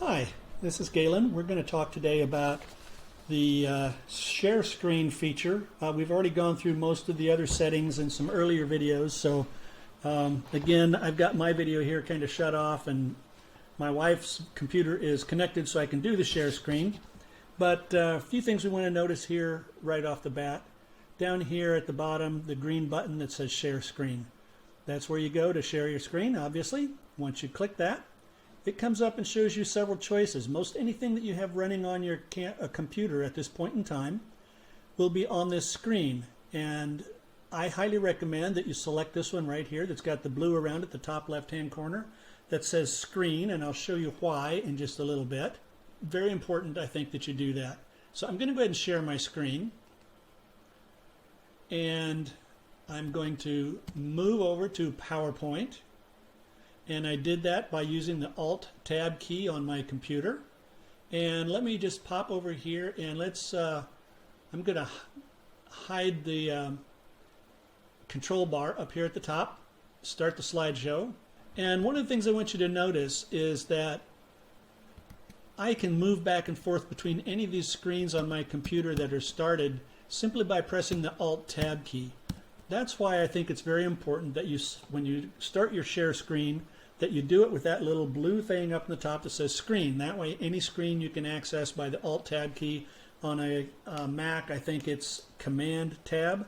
Hi, this is Galen. We're going to talk today about the share screen feature. We've already gone through most of the other settings in some earlier videos, so again, I've got my video here kind of shut off and my wife's computer is connected so I can do the share screen. But a few things we want to notice here right off the bat. Down here at the bottom, the green button that says share screen. That's where you go to share your screen, obviously. Once you click that, it comes up and shows you several choices. Most anything that you have running on your computer at this point in time will be on this screen. And I highly recommend that you select this one right here that's got the blue around at the top left-hand corner that says screen, and I'll show you why in just a little bit. Very important, I think, that you do that. So I'm going to go ahead and share my screen. And I'm going to move over to PowerPoint. And I did that by using the Alt-Tab key on my computer. And let me just pop over here and let's, I'm going to hide the control bar up here at the top, start the slideshow. And one of the things I want you to notice is that I can move back and forth between any of these screens on my computer that are started simply by pressing the Alt-Tab key. That's why I think it's very important that you, when you start your share screen, that you do it with that little blue thing up in the top that says screen. That way any screen you can access by the Alt-Tab key. On a Mac, I think it's Command-Tab.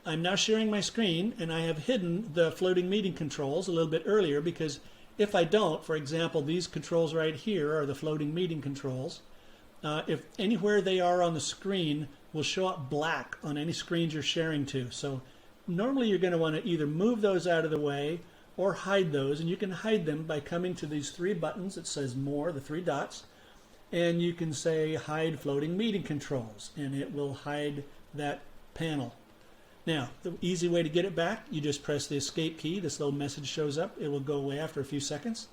I'm now sharing my screen and I have hidden the floating meeting controls a little bit earlier because if I don't, for example, these controls right here are the floating meeting controls. If anywhere they are on the screen will show up black on any screens you're sharing to. So normally you're going to want to either move those out of the way or hide those, and you can hide them by coming to these three buttons. It says more, the three dots, and you can say hide floating meeting controls and it will hide that panel. Now the easy way to get it back, you just press the escape key. This little message shows up. It will go away after a few seconds,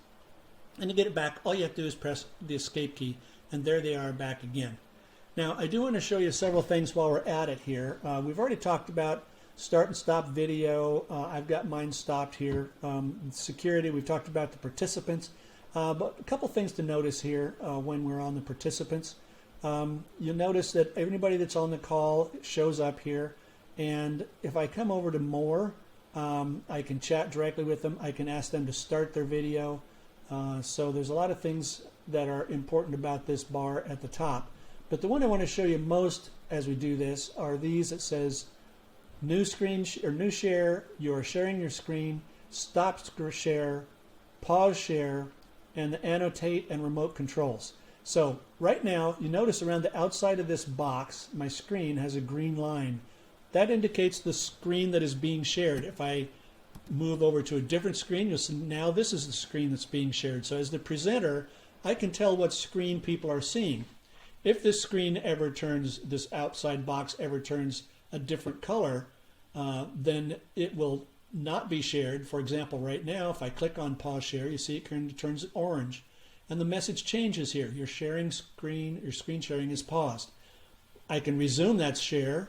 and to get it back all you have to do is press the escape key and there they are back again. Now I do want to show you several things while we're at it here. We've already talked about start and stop video. I've got mine stopped here. Security, we've talked about the participants. But a couple things to notice here when we're on the participants. You'll notice that everybody that's on the call shows up here. And if I come over to more, I can chat directly with them. I can ask them to start their video. So there's a lot of things that are important about this bar at the top. But the one I want to show you most as we do this are these that says new screen or new share, you are sharing your screen, stop share, pause share, and the annotate and remote controls. So right now you notice around the outside of this box my screen has a green line. That indicates the screen that is being shared. If I move over to a different screen, you'll see now this is the screen that's being shared. So as the presenter, I can tell what screen people are seeing. If this screen ever turns, this outside box ever turns a different color, then it will not be shared. For example, right now, if I click on pause share, you see it turns orange. And the message changes here. Your screen sharing is paused. I can resume that share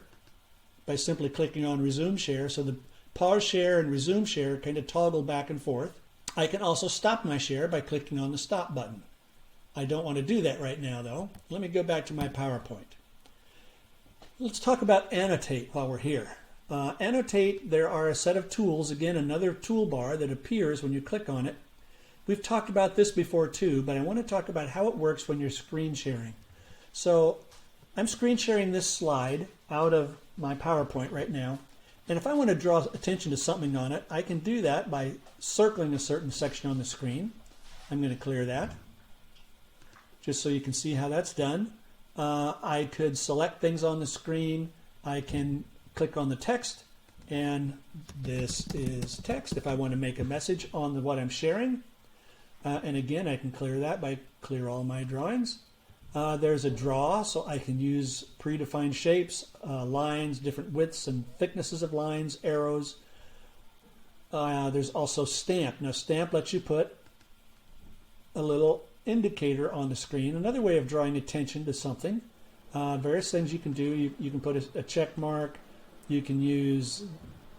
by simply clicking on resume share. So the pause share and resume share kind of toggle back and forth. I can also stop my share by clicking on the stop button. I don't want to do that right now though. Let me go back to my PowerPoint. Let's talk about Annotate while we're here. Annotate, there are a set of tools, again another toolbar that appears when you click on it. We've talked about this before too, but I want to talk about how it works when you're screen sharing. So I'm screen sharing this slide out of my PowerPoint right now, and if I want to draw attention to something on it, I can do that by circling a certain section on the screen. I'm going to clear that just so you can see how that's done. I could select things on the screen. I can click on the text, and this is text if I want to make a message on what I'm sharing. And again, I can clear that by clear all my drawings. There's a draw, so I can use predefined shapes, lines, different widths and thicknesses of lines, arrows. There's also stamp. Now stamp lets you put a little indicator on the screen, another way of drawing attention to something. Various things you can do. You can put a check mark, you can use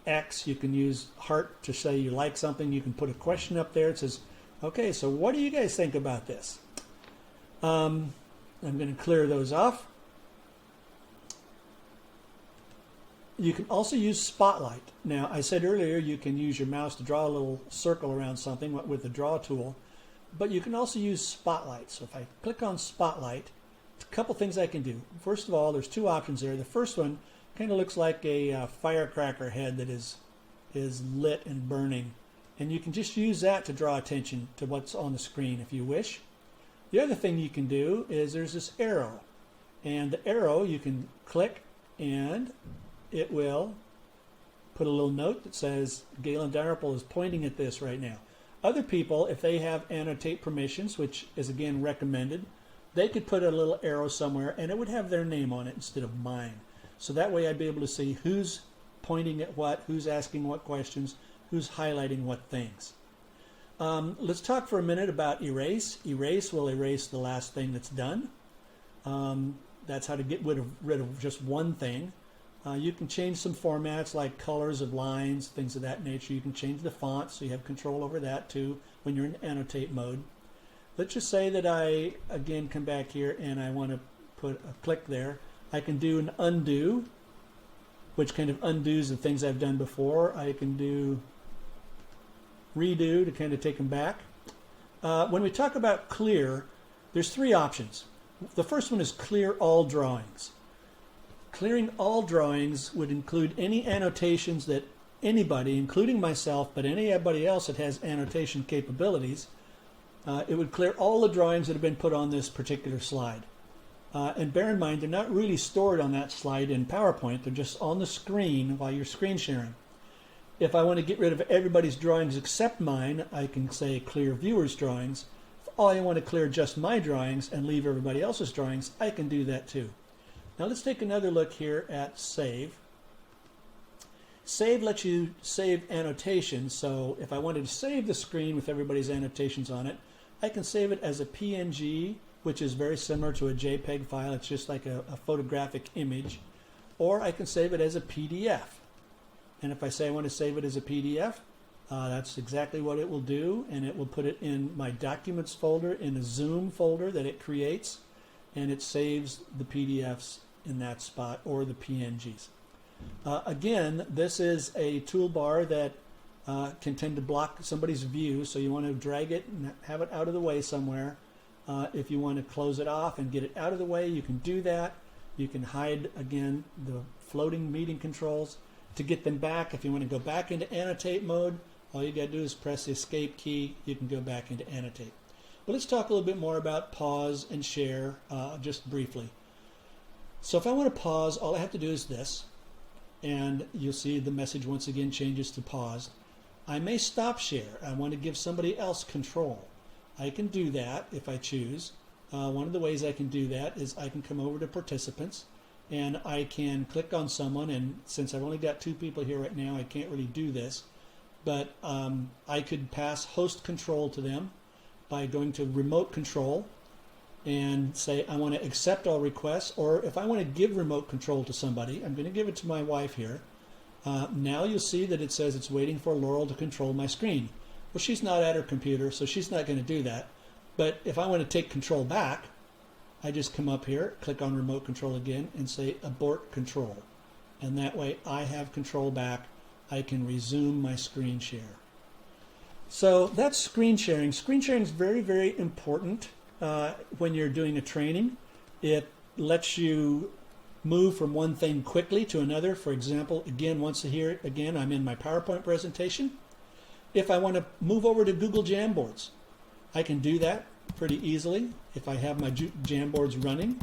X, you can use heart to say you like something, you can put a question up there. It says, okay, so what do you guys think about this? I'm going to clear those off. You can also use Spotlight. Now, I said earlier you can use your mouse to draw a little circle around something with the draw tool, but you can also use Spotlight. So if I click on Spotlight, a couple things I can do. First of all, there's two options there. The first one kind of looks like a firecracker head that is lit and burning, and you can just use that to draw attention to what's on the screen if you wish. The other thing you can do is there's this arrow, and the arrow you can click and it will put a little note that says Galen Dalrymple is pointing at this right now. Other people, if they have Annotate permissions, which is again recommended, they could put a little arrow somewhere and it would have their name on it instead of mine. So that way I'd be able to see who's pointing at what, who's asking what questions, who's highlighting what things. Let's talk for a minute about erase. Erase will erase the last thing that's done. That's how to get rid of just one thing. You can change some formats like colors of lines, things of that nature. You can change the font, so you have control over that too when you're in Annotate mode. Let's just say that I, again, come back here and I want to put a click there. I can do an undo, which kind of undoes the things I've done before. I can do redo to kind of take them back. When we talk about clear, there's three options. The first one is clear all drawings. Clearing all drawings would include any annotations that anybody, including myself, but anybody else that has annotation capabilities, it would clear all the drawings that have been put on this particular slide. And bear in mind, they're not really stored on that slide in PowerPoint. They're just on the screen while you're screen sharing. If I want to get rid of everybody's drawings except mine, I can say clear viewers' drawings. If I want to clear just my drawings and leave everybody else's drawings, I can do that too. Now let's take another look here at Save. Save lets you save annotations, so if I wanted to save the screen with everybody's annotations on it, I can save it as a PNG, which is very similar to a JPEG file. It's just like a photographic image. Or I can save it as a PDF. And if I say I want to save it as a PDF, that's exactly what it will do, and it will put it in my Documents folder, in a Zoom folder that it creates, and it saves the PDFs in that spot, or the PNGs. Again, this is a toolbar that can tend to block somebody's view, so you want to drag it and have it out of the way somewhere. If you want to close it off and get it out of the way, you can do that. You can hide, again, the floating meeting controls. To get them back, if you want to go back into Annotate mode, all you got to do is press the Escape key. You can go back into Annotate. But let's talk a little bit more about pause and share just briefly. So if I want to pause, all I have to do is this, and you'll see the message once again changes to paused. I may stop share. I want to give somebody else control. I can do that if I choose. One of the ways I can do that is I can come over to participants and I can click on someone, and since I've only got two people here right now, I can't really do this, but I could pass host control to them by going to remote control and say I want to accept all requests, or if I want to give remote control to somebody, I'm going to give it to my wife here. Now you'll see that it says it's waiting for Laurel to control my screen. Well, she's not at her computer, so she's not going to do that. But if I want to take control back, I just come up here, click on remote control again, and say abort control. And that way I have control back. I can resume my screen share. So that's screen sharing. Screen sharing is very, very important when you're doing a training. It lets you move from one thing quickly to another. For example, again, once here, again, I'm in my PowerPoint presentation. If I want to move over to Google Jamboards, I can do that pretty easily if I have my Jamboards running,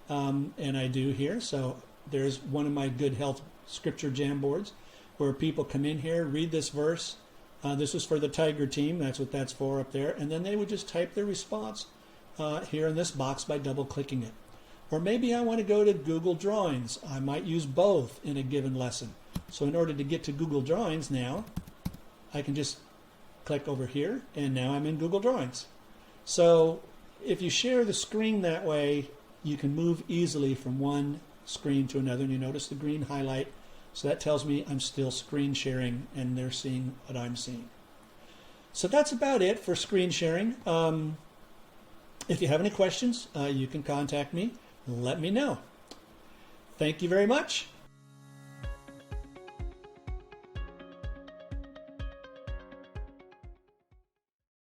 and I do here. So there's one of my Good Health Scripture Jamboards where people come in here, read this verse. This is for the Tiger team. That's what that's for up there. And then they would just type their response here in this box by double-clicking it. Or maybe I want to go to Google Drawings. I might use both in a given lesson. So in order to get to Google Drawings now, I can just click over here, and now I'm in Google Drawings. So if you share the screen that way, you can move easily from one screen to another, and you notice the green highlight. So that tells me I'm still screen sharing and they're seeing what I'm seeing. So that's about it for screen sharing. If you have any questions, you can contact me. Let me know. Thank you very much.